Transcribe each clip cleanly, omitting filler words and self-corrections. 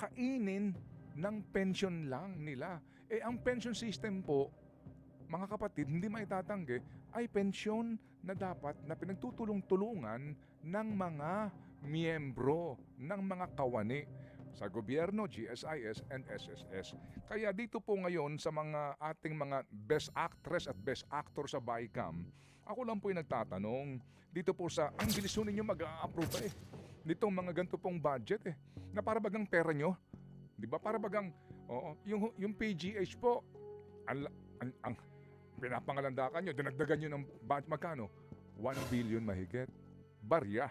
kakainin ng pension lang nila. Ang pension system po, mga kapatid, hindi maitatanggi, ay pensyon na dapat na pinagtutulong-tulungan ng mga miyembro, ng mga kawani sa gobyerno, GSIS and SSS. Kaya dito po ngayon sa mga ating mga best actress at best actor sa BICAM, ako lang po yung nagtatanong, dito po sa, ang bilis ho ninyo mag-a-approve nitong mga ganito pong budget na para bagang pera nyo. Di ba? Para bagang, yung PGH po, ang pinapangalandakan nyo, dinagdagan nyo ng budget, magkano? 1 billion mahigit. Barya.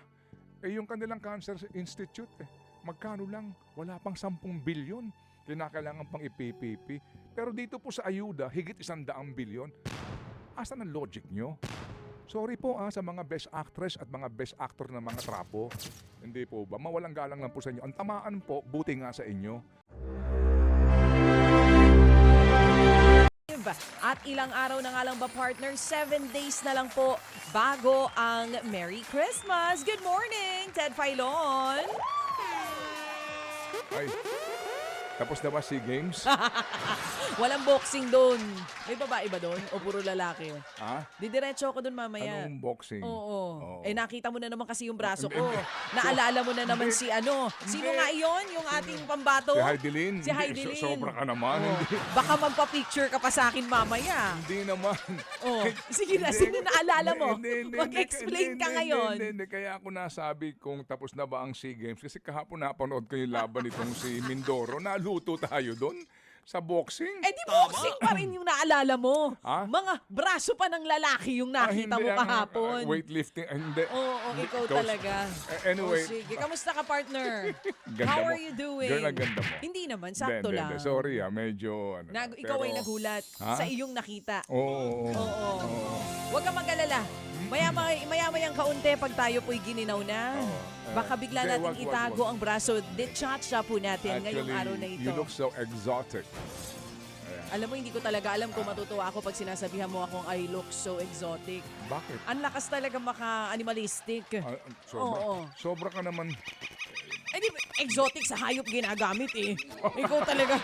Yung kanilang Cancer Institute, magkano lang? Wala pang 10 bilyon. Kinakailangan pang i-PPP. Pero dito po sa ayuda, higit 100 bilyon. Asan ang logic nyo? Sorry po sa mga best actress at mga best actor na mga trapo. Hindi po ba? Mawalang galang lang po sa inyo. Ang tamaan po, buti nga sa inyo. At ilang araw na nga lang ba, partner? 7 days na lang po bago ang Merry Christmas. Good morning, Ted Filon. Ay, tapos na ba SEA Games? Walang boxing doon. May babae ba doon? O puro lalaki? Ha? Didiretso ako doon mamaya. Anong boxing? Oo. Nakita mo na naman kasi yung braso ko. Naalala mo na naman si ano. Sino nga iyon? Yung ating pambato? Si Heidelin. Si Heidelin. Sobra ka naman. Baka magpa-picture ka pa sa akin mamaya. Hindi naman. Sige na, sino naalala mo? Mag-explain ka ngayon. Hindi. Kaya ako nasabi kung tapos na ba ang SEA Games. Kasi kahapon napanood ko yung laban nitong si Mindoro. Naluto tayo doon sa boxing. Di boxing pa rin yung naalala mo. Ha? Mga braso pa ng lalaki yung nakita mo kahapon. Weightlifting. Hindi. Oo, ikaw talaga. Anyway. Sige, kamusta ka, partner? Ganda How mo. are you doing? Girl, ang ganda mo. Hindi naman, sakto lang. Sorry medyo Ikaw ay nagulat sa iyong nakita. Oo. Huwag ka mag-alala. Maya-mayang kaunti pag tayo po'y gininaw na. Baka bigla natin itago ang braso. Detach po natin ngayong araw na ito. You look so exotic. Alam mo, hindi ko talaga alam kung matutuwa ako pag sinasabihan mo akong I look so exotic. Bakit? Ang lakas talaga maka-animalistic. Sobra ka naman. Di ba, exotic sa hayop ginagamit Ikaw talaga,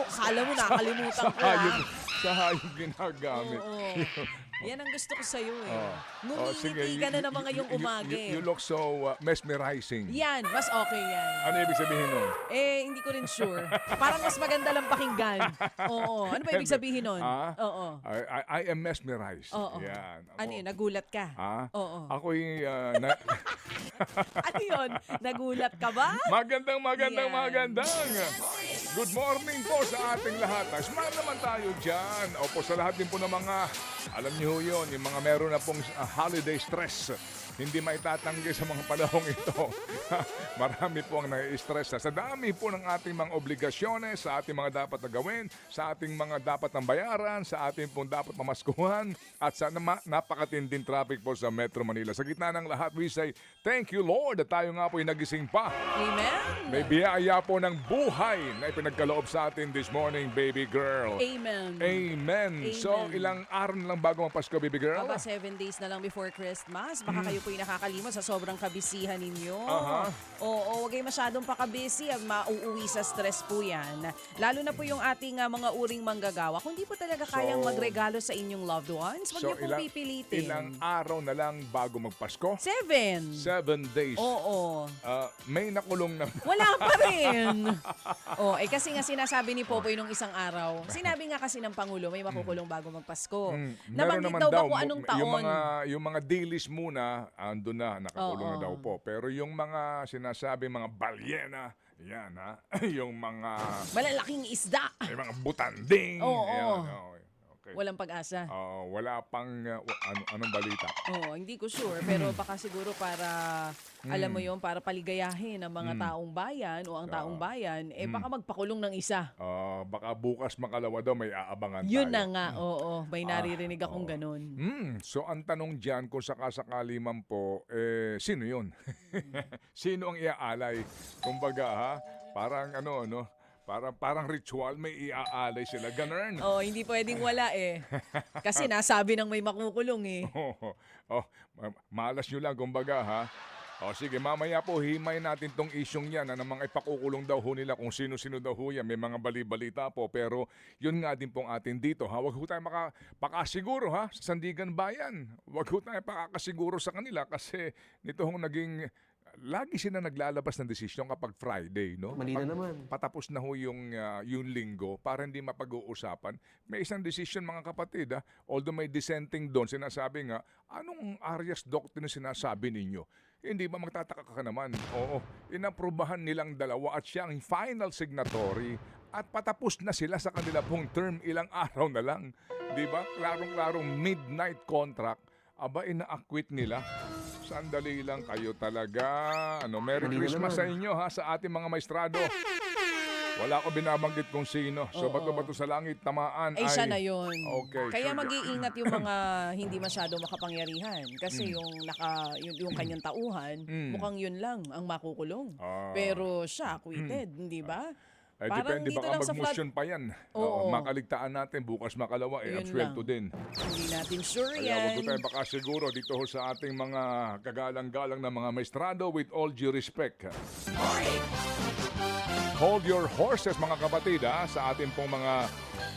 kala mo nakalimutan ko Sa hayop ginagamit. Yan ang gusto ko sa'yo Ngumingiti ka na naman ngayong umaga You look so mesmerizing. Yan, mas okay yan. Ano ibig sabihin nun? Hindi ko rin sure. Parang mas maganda lang pakinggan. Ano ba ibig sabihin nun? I am mesmerized. Yan. Ano yun, nagulat ka? Ako'y Ano yun? Nagulat ka ba? Magandang. Good morning po sa ating lahat. Smile naman tayo dyan. Opo, sa lahat din po ng mga, alam niyo yun, yung mga meron na pong holiday stress. Hindi maitatanggi sa mga panahong ito. Marami po ang nai-stress sa dami po ng ating mga obligasyones, sa ating mga dapat na gawin, sa ating mga dapat ng bayaran, sa ating pong dapat mamaskuhan, at sa napakatinding traffic po sa Metro Manila. Sa gitna ng lahat, we say, thank you Lord, at tayo nga po ay nagising pa. Amen. May biyaya po ng buhay na ipinagkaloob sa atin this morning, baby girl. Amen. So, ilang araw na lang bago magpasko, baby girl? 7 days na lang before Christmas. Baka kayo po yung nakakalimot sa sobrang kabisihan ninyo. Huwag kayo masyadong pakabisi. Mauuwi sa stress po yan. Lalo na po yung ating mga uring manggagawa. Kung di po talaga kayang magregalo sa inyong loved ones, huwag niyo pong pipilitin. Ilang araw na lang bago magpasko? 7 days. May nakulong na. Wala pa rin. Kasi nga sinasabi ni Popoy nung isang araw, sinabi nga kasi ng Pangulo, may makukulong bago magpasko. Nabanggit daw ba kung anong taon? Yung mga dailies muna, andun na, nakakulong na daw po. Pero yung mga sinasabi, mga balyena, yan yung mga malalaking isda. Yung mga butanding. Okay. Walang pag-asa. Wala pang anong balita. Hindi ko sure. Pero baka siguro para, alam mo yun, para paligayahin ang mga taong bayan o ang taong bayan, baka magpakulong ng isa. Baka bukas makalawa daw may aabangan yun tayo. Na nga, may naririnig akong ganun. So ang tanong dyan, kung sakasakali man po, sino yun? Sino ang iaalay? Kumbaga parang parang ritual, may iaalay sila. Ganun. Hindi pwedeng wala Kasi nasabi ng may makukulong malas nyo lang, kumbaga O sige, mamaya po himay natin tong isyong yan na namang ipakukulong daw ho nila kung sino-sino daw ho yan. May mga bali-balita po. Pero yun nga din pong atin dito. Ha? Huwag ho tayo pakasiguro ha, sa Sandigan Bayan. Huwag ho tayo pakakasiguro sa kanila kasi nito hong naging lagi sila naglalabas ng desisyon kapag Friday, no? Mali na naman. Patapos na ho yung linggo para hindi mapag-uusapan. May isang desisyon mga kapatid, ha? Although may dissenting doon, sinasabi nga, anong Arias Doctrine sinasabi ninyo? Hindi ba magtataka ka naman? Oo, inaprubahan nilang dalawa at siya ang final signatory at patapos na sila sa kanila pong term ilang araw na lang. Di ba? Klarong-klarong midnight contract. Aba, ina-acquit nila. Sandali lang kayo talaga. Merry Mali na Christmas naman. sa inyo ha, sa ating mga maestrado. Wala ko binabanggit kung sino. So, Oo. bato-bato sa langit, tamaan Ay, siya na yun. Okay, Kaya sure. mag-iingat yung mga hindi masyado makapangyarihan. Kasi yung kanyang tauhan, mukhang yun lang ang makukulong. Ah. Pero siya acquitted, hindi ba? Parang Depende, dito baka lang sa mag-motion pa yan. Oo. Makaligtaan natin, bukas makalawa, Yun absuelto lang. din. Hindi natin sure Kaya wag yan. ko tayo baka siguro dito ho sa ating mga kagalang-galang na mga maestrado with all due respect. Hold your horses mga kapatid sa ating pong mga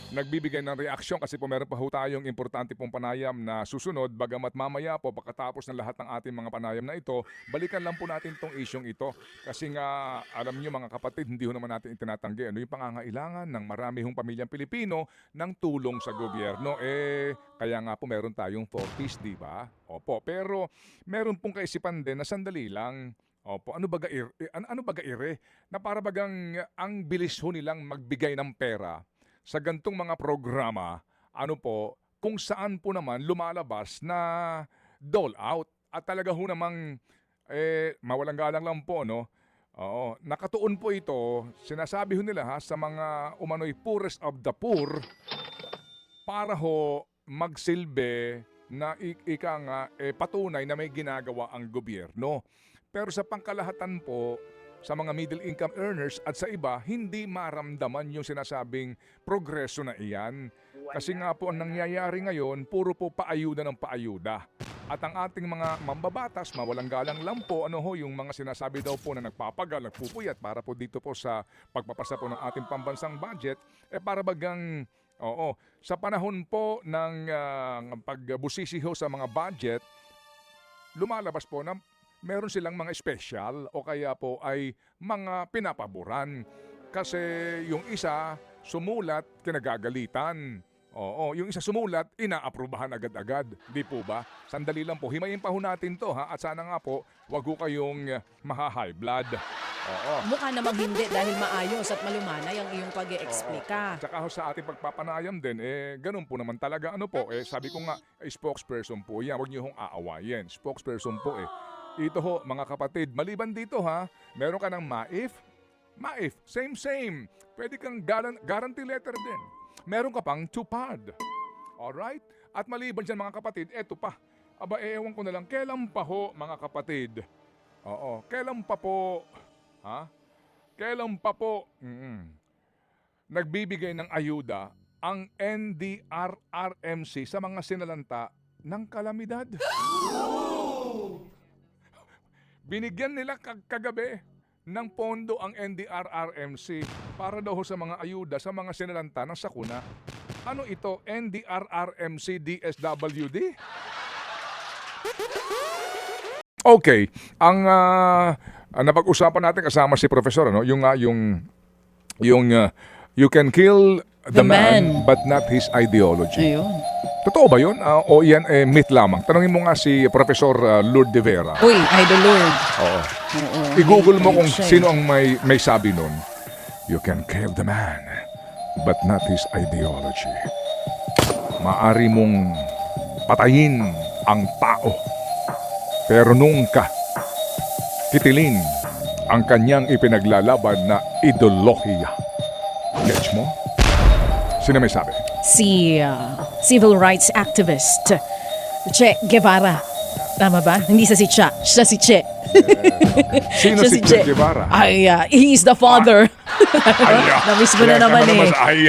nagbibigay ng reaksyon kasi po meron pa ho tayong importante pong panayam na susunod bagamat mamaya po pagkatapos ng lahat ng ating mga panayam na ito, balikan lang po natin tong isyong ito kasi nga alam niyo mga kapatid, hindi ho naman natin itinatanggi yung pangangailangan ng marami hong pamilyang Pilipino ng tulong sa gobyerno. Kaya nga po meron tayong 40s, di ba? Opo, pero meron pong kaisipan din na sandali lang. Opo, ano baga ire? Na para bagang ang bilis ho nilang magbigay ng pera sa gantong mga programa, kung saan po naman lumalabas na dole out. At talaga ho namang, mawalang galang lang po, no? Oo, nakatuon po ito, sinasabi ho nila sa mga umano'y poorest of the poor, para ho magsilbi na ika nga patunay na may ginagawa ang gobyerno. Pero sa pangkalahatan po, sa mga middle income earners at sa iba, hindi maramdaman yung sinasabing progreso na iyan. Kasi nga po ang nangyayari ngayon, puro po paayuda ng paayuda. At ang ating mga mambabatas, mawalang galang lang po, yung mga sinasabi daw po na nagpapagal, nagpupuyat para po dito po sa pagpapasa po ng ating pambansang budget, para bagang, sa panahon po ng pagbusisi ho sa mga budget, lumalabas po na meron silang mga special o kaya po ay mga pinapaboran. Kasi yung isa sumulat, kinagagalitan. Oo, yung isa sumulat, inaaprubahan agad-agad. Di po ba? Sandali lang po, himayin pa ho natin to at sana nga po, wag ho kayong maha-high blood. Oo. Mukha namang hindi dahil maayos at malumanay ang iyong pag-i-explika. Tsaka ho sa ating pagpapanayam din, ganun po naman talaga. Sabi ko nga, spokesperson po yan, wag niyo hong aawayin. Spokesperson po Ito ho, mga kapatid, maliban dito meron ka ng MAIF, same. Pwede kang guarantee letter din. Meron ka pang TUPAD. Alright? At maliban dyan mga kapatid, eto pa. Ewan ko na lang, kailan pa ho mga kapatid? Oo, kailan pa po, Kailan pa po, nagbibigay ng ayuda ang NDRRMC sa mga sinalanta ng kalamidad? Binigyan nila kagabi ng pondo ang NDRRMC para daw sa mga ayuda sa mga sinalanta ng sakuna. Ano ito? NDRRMC DSWD? Okay. Ang napag-usapan natin kasama si Professor, yung you can kill the man but not his ideology. Ayun. Totoo ba yun? O yan myth lamang? Tanungin mo nga si Professor Lourdes de Vera. Uy, Idol Lord. Oo. Oo. I-google mo kung Siya sino ang may sabi nun. You can kill the man, but not his ideology. Maari mong patayin ang tao, pero nunca kitilin ang kanyang ipinaglalaban na ideolohiya. Gets mo? Sino may sabi? Si civil rights activist Che Guevara. Tama ba? Hindi sa si Cha, siya si Che. Sino Siya si Che Guevara? Ay, he is the father Na-miss mo na naman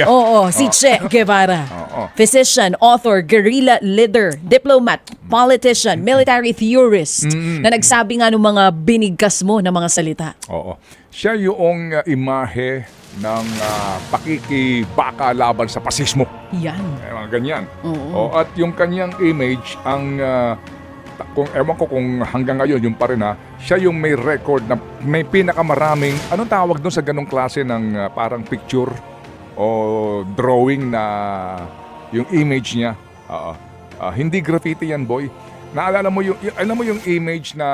Oo, si Che Guevara. Oo. Physician, author, guerrilla leader, diplomat, politician, military theorist na nagsabi nga ng mga binigkas mo na mga salita. Oo. Siya yung imahe ng pakikibaka laban sa pasismo. Yan. Mga ganyan. Oo. At yung kanyang image, ewan ko kung hanggang ngayon yung pa rin siya yung may record na may pinakamaraming, anong tawag doon sa ganong klase ng parang picture o drawing na yung image niya. Hindi graffiti yan, boy. Naalala mo alam mo yung image na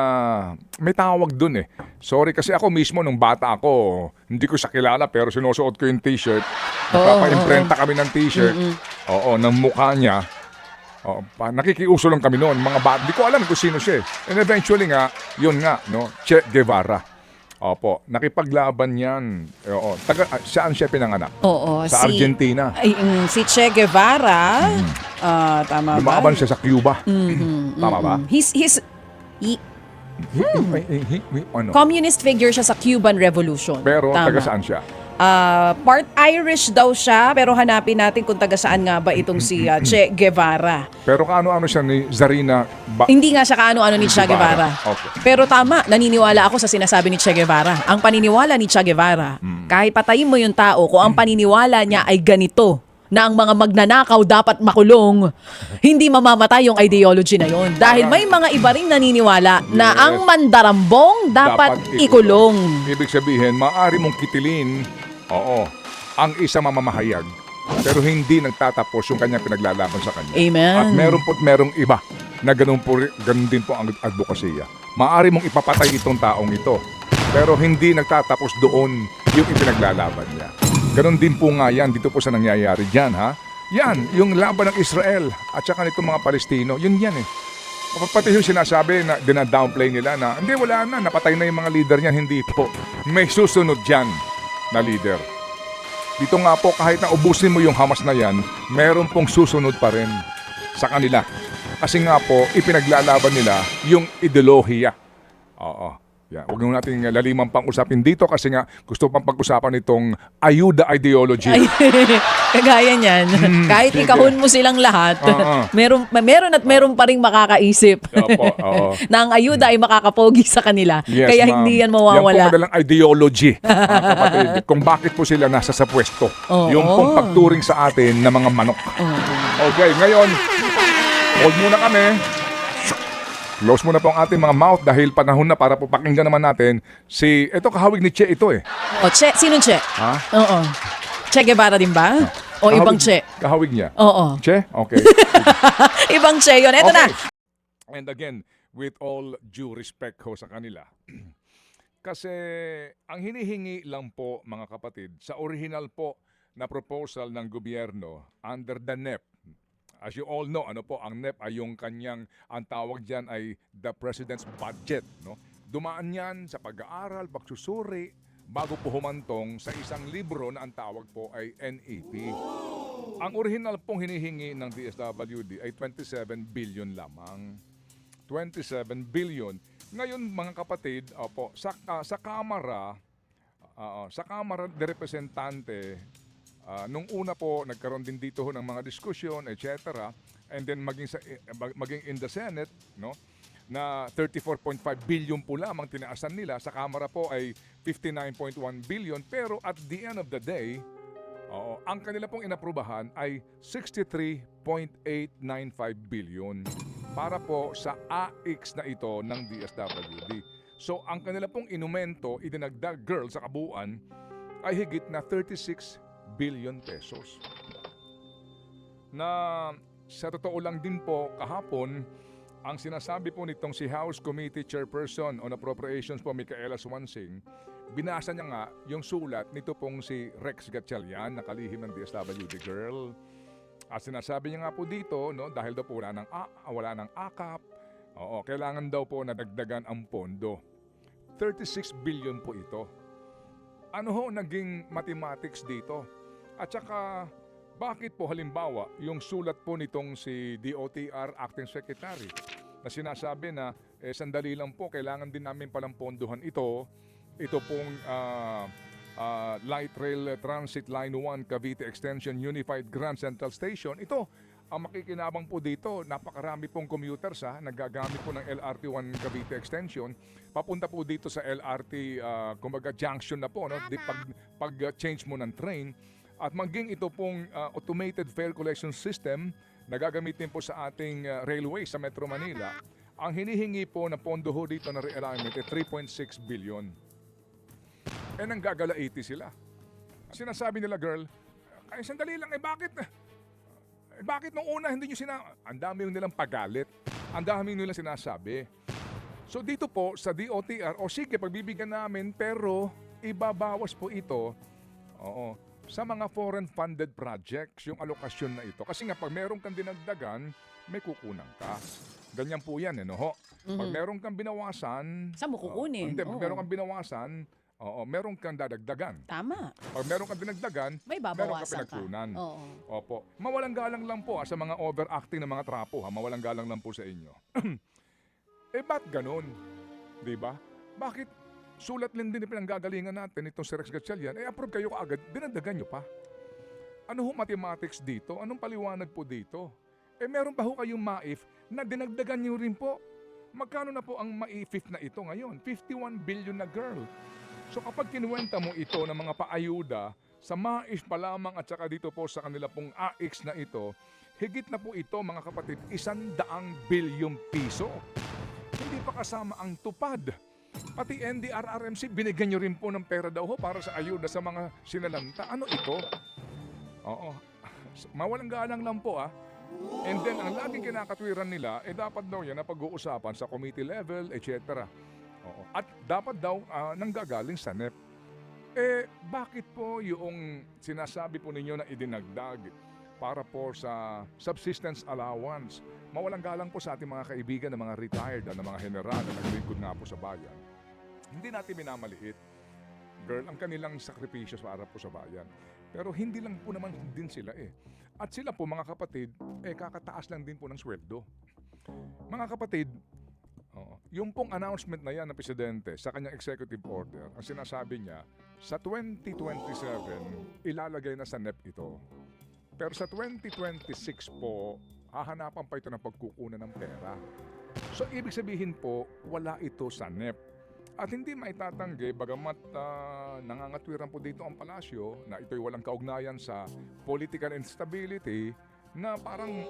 may tawag doon Sorry kasi ako mismo nung bata ako, hindi ko siya kilala pero sinusuot ko yung t-shirt. Nagpapa-imprenta kami ng t-shirt. Ng mukha niya. Nakikiuso lang kami noon, mga bata. Hindi ko alam kung sino siya. And eventually nga, yun nga, no? Che Guevara. Opo, nakipaglaban yan. Saan siya pinanganak? Oo, sa Argentina. Si Che Guevara, tama ba? Lumaban siya sa Cuba. Tama ba? Ano? Communist figure siya sa Cuban Revolution. Pero tama. taga saan siya? Part Irish daw siya, pero hanapin natin kung taga saan nga ba itong si Che Guevara. Pero kaano-ano siya ni Zarina? Hindi nga siya kaano-ano ni Che Guevara. Okay. Pero tama, naniniwala ako sa sinasabi ni Che Guevara. Ang paniniwala ni Che Guevara, kahit patayin mo yung tao, kung ang paniniwala niya ay ganito, na ang mga magnanakaw dapat makulong, hindi mamamatay yung ideology na yon. Dahil may mga iba ring naniniwala na ang mandarambong dapat ikulong. Ibig sabihin, maaari mong kitilin ang isang mamamahayag, pero hindi nagtatapos yung kanyang pinaglalaban sa kanya. Amen. At merong iba na ganun din po ang advokasya. Maaari mong ipapatay itong taong ito, pero hindi nagtatapos doon yung ipinaglalaban niya. Ganon din po nga yan dito po sa nangyayari dyan, Yan, yung laban ng Israel at saka nitong mga Palestino, yun yan Pati yung sinasabi na dinadownplay nila na hindi, wala na, napatay na yung mga leader niyan. Hindi po. May susunod dyan na leader. Dito nga po, kahit na ubusin mo yung Hamas na yan, meron pong susunod pa rin sa kanila. Kasi nga po, ipinaglalaban nila yung ideolohiya. Yeah. Huwag nyo natin laliman pang usapin dito kasi nga gusto pang pag-usapan itong ayuda ideology. Kagaya niyan. Kahit ikahon mo silang lahat, meron pa ring makakaisip na ang ayuda ay makakapogi sa kanila. Yes, kaya ma'am. hindi yan mawawala. Yan po madalang ideology, kapatid, kung bakit po sila nasa sa pwesto. Yung pong pagturing sa atin ng mga manok. Okay, ngayon, hold muna kami. Close muna po ang ating mga mouth dahil panahon na para po pakinggan naman natin ito kahawig ni Che ito Che, sinong Che? Oo. Che Guevara din ba? O kahawig, ibang Che? Kahawig niya? Oo. Che? Okay. Ibang Che yun. Eto na. And again, with all due respect ho sa kanila, kasi ang hinihingi lang po mga kapatid, sa original po na proposal ng gobyerno under the NEP, as you all know, ang NEP ay yung ang tawag dyan ay the President's Budget. Dumaan yan sa pag-aaral, pagsusuri, bago po humantong sa isang libro na ang tawag po ay NEP. Ang original pong hinihingi ng DSWD ay 27 billion lamang. 27 billion. Ngayon mga kapatid, sa Kamara de Representante, nung una po, nagkaroon din dito ng mga diskusyon, etc. And then maging in the Senate, na 34.5 billion po lamang tinaasan nila. Sa Kamara po ay 59.1 billion. Pero at the end of the day, ang kanila pong inaprubahan ay 63.895 billion para po sa AX na ito ng DSWD. So ang kanila pong inumento, idinagdag sa kabuuan, ay higit na 36 billion pesos. Na sa totoo lang din po kahapon, ang sinasabi po nitong si House Committee Chairperson on Appropriations po, Micaela Swansing, binasa niya nga yung sulat nito pong si Rex Gatchalian, na kalihim ng DSWD girl. At sinasabi niya nga po dito, dahil daw po wala ng akap, kailangan daw po nadagdagan ang pondo. 36 billion po ito. Ano ho naging mathematics dito? At saka, bakit po halimbawa yung sulat po nitong si DOTR Acting Secretary na sinasabi na sandali lang po, kailangan din namin palang pondohan ito pong Light Rail Transit Line 1 Cavite Extension Unified Grand Central Station. Ito, ang makikinabang po dito, napakarami pong commuters nagagamit po ng LRT 1 Cavite Extension. Papunta po dito sa LRT, kumbaga junction na po, no? Pag-change mo ng train. At maging ito pong automated fare collection system na gagamitin po sa ating railway sa Metro Manila. Ang hinihingi po na pondo ho dito na realignment ay 3.6 billion. Nang gagalaiti sila. Sinasabi nila, girl, ay sandali lang, bakit nung una hindi nyo ang dami yung nilang pagalit. Ang dami yung nilang sinasabi. So dito po sa DOTR, sige, pagbibigyan namin, pero ibabawas po ito, sa mga foreign funded projects, yung alokasyon na ito. Kasi nga, pag meron kang dinagdagan, may kukunan ka. Ganyan po yan, ho? Pag meron kang binawasan... Saan mo kukunin? Hindi, pag meron kang binawasan, meron kang dadagdagan. Tama. Pag meron kang dinagdagan, may meron babawasan kang pinagkunan. Oo. Opo. Mawalang galang lang po sa mga overacting ng mga trapo. Mawalang galang lang po sa inyo. Ba't ganun? Diba? Bakit? Sulat din yung pinanggagalingan natin itong si Rex Gatchalian, approve kayo kaagad, dinagdagan nyo pa. Ano ho mathematics dito? Anong paliwanag po dito? Meron pa ho kayong MAIF na dinagdagan nyo rin po. Magkano na po ang MAIF na ito ngayon? 51 billion na, girl. So kapag kinuwenta mo ito ng mga paayuda, sa MAIF pa lamang at saka dito po sa kanila pong AX na ito, higit na po ito mga kapatid, 100 bilyong piso. Hindi pa kasama ang tupad. Pati NDRRMC, binigyan nyo rin po ng pera daw para sa ayuda sa mga sinalanta. Ano ito? Oo. Mawalang galang lang po And then, ang laging kinakatwiran nila, dapat daw yan na pag-uusapan sa committee level, etc. At dapat daw nanggagaling sa NEP. Bakit po yung sinasabi po ninyo na idinagdag para po sa subsistence allowance? Mawalang galang po sa ating mga kaibigan na mga retired na mga general na naglingkod nga po sa bayan. Hindi natin minamaliit, girl, ang kanilang sakripisyo para po sa bayan. Pero hindi lang po naman din sila At sila po mga kapatid, kakataas lang din po ng sweldo. Mga kapatid, yung pong announcement na yan ng Presidente sa kanyang executive order, ang sinasabi niya, sa 2027, ilalagay na sa NEP ito. Pero sa 2026 po, hahanapan pa ito ng pagkukunan ng pera. So, ibig sabihin po, wala ito sa NEP. At hindi maitatanggi, bagamat nangangatwiran po dito ang palasyo na ito'y walang kaugnayan sa political instability na parang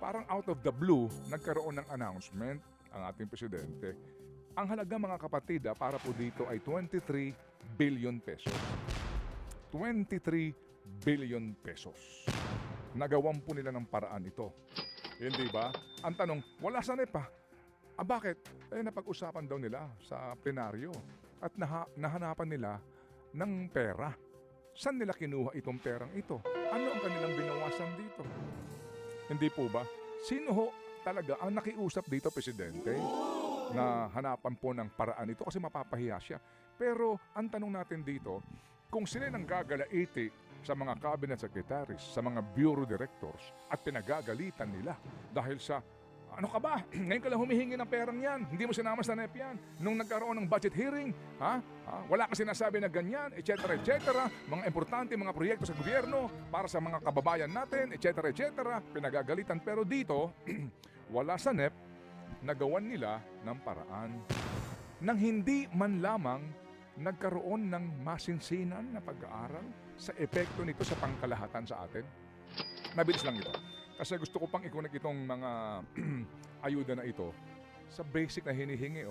parang out of the blue, nagkaroon ng announcement ang ating presidente. Ang halaga mga kapatid para po dito ay 23 billion pesos. 23 billion pesos. Nagawan po nila ng paraan ito. Hindi ba? Ang tanong, wala sa NEP bakit? Napag-usapan daw nila sa plenaryo at nahanapan nila ng pera. Saan nila kinuha itong perang ito? Ano ang kanilang binawasan dito? Hindi po ba? Sino ho talaga ang nakiusap dito, Presidente, na hanapan po ng paraan ito kasi mapapahiya siya. Pero ang tanong natin dito, kung sila nang gagalaiti sa mga cabinet secretaries, sa mga bureau directors at pinagagalitan nila dahil sa ano ka ba? Ngayon ka lang humihingi ng perang yan. Hindi mo sinama sa NEP yan. Nung nagkaroon ng budget hearing, wala ka sinasabi na ganyan, etc. Mga importante, mga proyekto sa gobyerno para sa mga kababayan natin, etc. Pinagagalitan. Pero dito, wala sa NEP, nagawan nila ng paraan. Nang hindi man lamang nagkaroon ng masinsinan na pag-aaral sa epekto nito sa pangkalahatan sa atin. Mabilis lang ito. Kasi gusto ko pang ikunik itong mga ayuda na ito sa basic na hinihingi.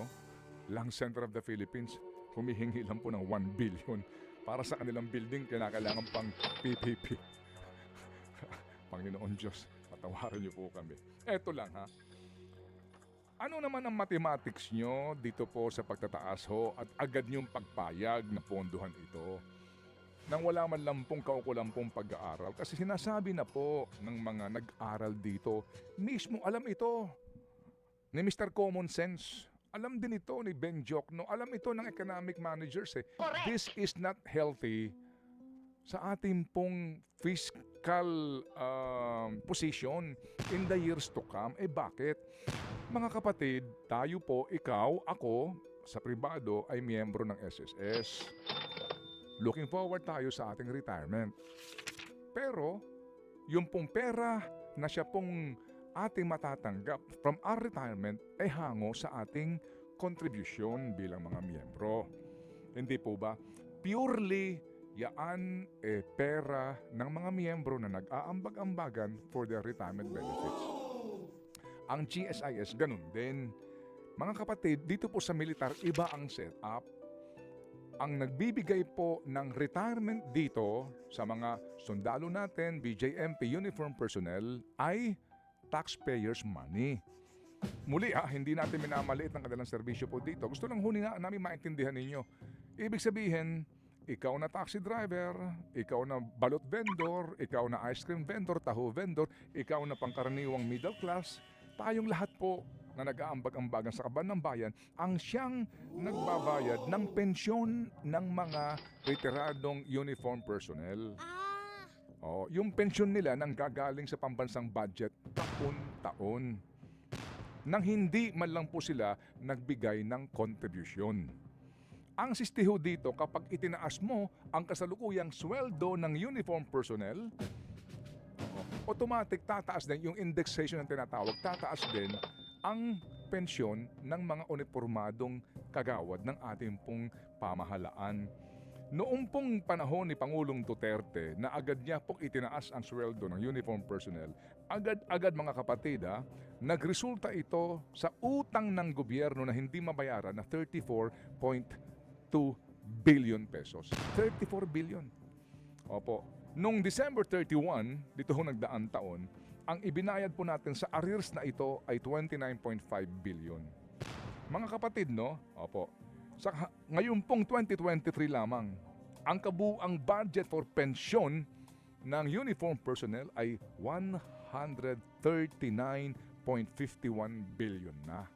Lang Center of the Philippines, humihingi lang po ng 1 billion para sa kanilang building, kailangan pang PPP. Panginoon Diyos, patawarin niyo po kami. Eto lang Ano naman ang mathematics nyo dito po sa pagtataas at agad nyong pagpayag na ponduhan ito? Nang wala man lang pong kaukulampong pag-aaral. Kasi sinasabi na po ng mga nag-aral dito, mismo alam ito ni Mr. Common Sense. Alam din ito ni Ben Jokno. Alam ito ng economic managers. This is not healthy sa ating pong fiscal position in the years to come. Bakit? Mga kapatid, tayo po, ikaw, ako, sa pribado ay miyembro ng SSS. looking forward tayo sa ating retirement. Pero, yung pong pera na siya pong ating matatanggap from our retirement ay hango sa ating contribution bilang mga miyembro. Hindi po ba? Purely yaan pera ng mga miyembro na nag-aambag-ambagan for their retirement benefits. Ang GSIS ganun din. Mga kapatid, dito po sa militar, iba ang setup. Ang nagbibigay po ng retirement dito sa mga sundalo natin, BJMP, uniform personnel, ay taxpayers' money. Muli hindi natin minamaliit ang kanilang serbisyo po dito. Gusto lang namin maintindihan ninyo. Ibig sabihin, ikaw na taxi driver, ikaw na balot vendor, ikaw na ice cream vendor, taho vendor, ikaw na pangkaraniwang middle class, tayong lahat po na nag-aambag-ambagan sa kaban ng bayan ang siyang nagbabayad ng pensyon ng mga retiradong uniform personnel. Yung pensyon nila nang gagaling sa pambansang budget taon-taon. Nang hindi man lang po sila nagbigay ng kontribusyon. Ang sistiho dito, kapag itinaas mo ang kasalukuyang sweldo ng uniform personnel, automatic tataas din yung indexation ng tinatawag, tataas din ang pensyon ng mga uniformadong kagawad ng ating pong pamahalaan. Noong pong panahon ni Pangulong Duterte na agad niya pong itinaas ang sweldo ng uniform personnel, agad-agad mga kapatid, nagresulta ito sa utang ng gobyerno na hindi mabayaran na 34.2 billion pesos. 34 billion. Opo. Noong December 31, dito ho nagdaang taon, ang ibinayad po natin sa arrears na ito ay 29.5 billion. Mga kapatid, no? Opo. Ngayon pong 2023 lamang, ang kabuang budget for pensyon ng uniform personnel ay 139.51 billion na.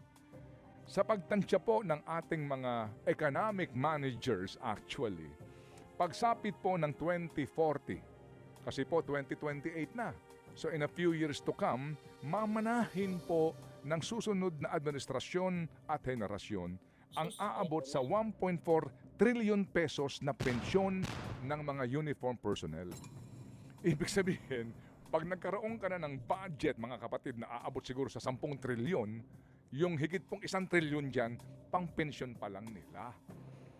Sa pagtansya po ng ating mga economic managers actually, pagsapit po ng 2040, kasi po 2028 na, so in a few years to come, mamanahin po ng susunod na administrasyon at henerasyon ang aabot sa 1.4 trillion pesos na pensyon ng mga uniform personnel. Ibig sabihin, pag nagkaroon ka na ng budget, mga kapatid, na aabot siguro sa 10 trilyon, yung higit pong 1 trilyon dyan, pang pensyon pa lang nila.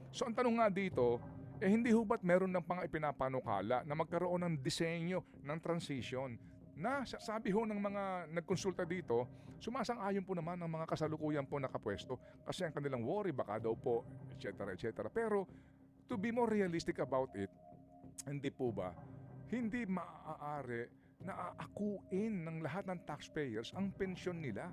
So ang tanong nga dito, hindi ho ba't meron ng pang ipinapanukala na magkaroon ng disenyo ng transition na sabi ho ng mga nagkonsulta dito, sumasang-ayon po naman ng mga kasalukuyan po nakapwesto kasi ang kanilang worry baka daw po, etc. etc. Pero to be more realistic about it, hindi po ba, hindi maaari na aakuin ng lahat ng taxpayers ang pensyon nila.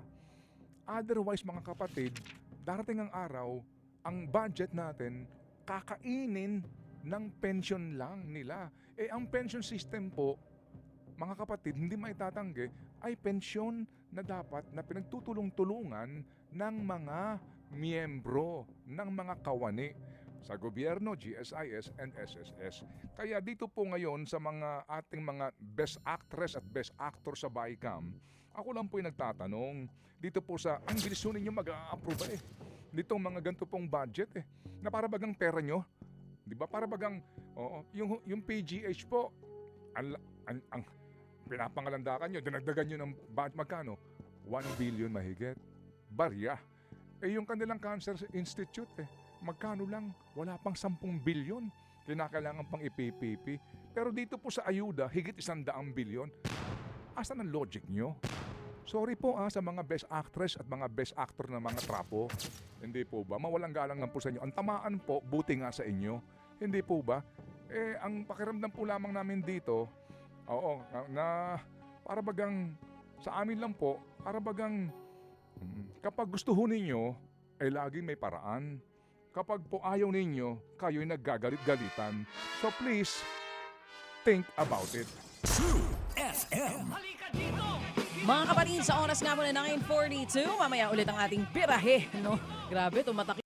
Otherwise, mga kapatid, darating ang araw, ang budget natin kakainin ng pension lang nila. Ang pension system po, mga kapatid, hindi maitatanggi, ay pensyon na dapat na pinagtutulong-tulungan ng mga miyembro, ng mga kawani sa gobyerno, GSIS and SSS. Kaya dito po ngayon sa mga ating mga best actress at best actor sa BICAM, ako lang po yung nagtatanong, dito po sa, ang bilis ho ninyo mag-a-approve ditong mga ganito pong budget na para bagang pera nyo. Di ba? Para bagang, yung PGH po, ang pinapangalandakan nyo, dinagdagan nyo ng budget, magkano? 1 billion mahigit. Barya. Yung kanilang Cancer Institute, magkano lang? Wala pang 10 bilyon. Kinakailangan pang ipipipi. Pero dito po sa ayuda, higit 100 bilyon. Asan ang logic nyo? Sorry po sa mga best actress at mga best actor na mga trapo. Hindi po ba? Mawalang galang lang po sa inyo. Ang tamaan po, buti nga sa inyo. Hindi po ba? Ang pakiramdam po lamang namin dito, na para bagang sa amin lang po, para bagang kapag gusto ho ninyo, laging may paraan. Kapag po ayaw ninyo, kayo'y naggagalit-galitan. So please, think about it. True FM. Mga kapatid, sa oras nga po na 9:42, mamaya ulit ang ating birahe, no? Grabe, tumatak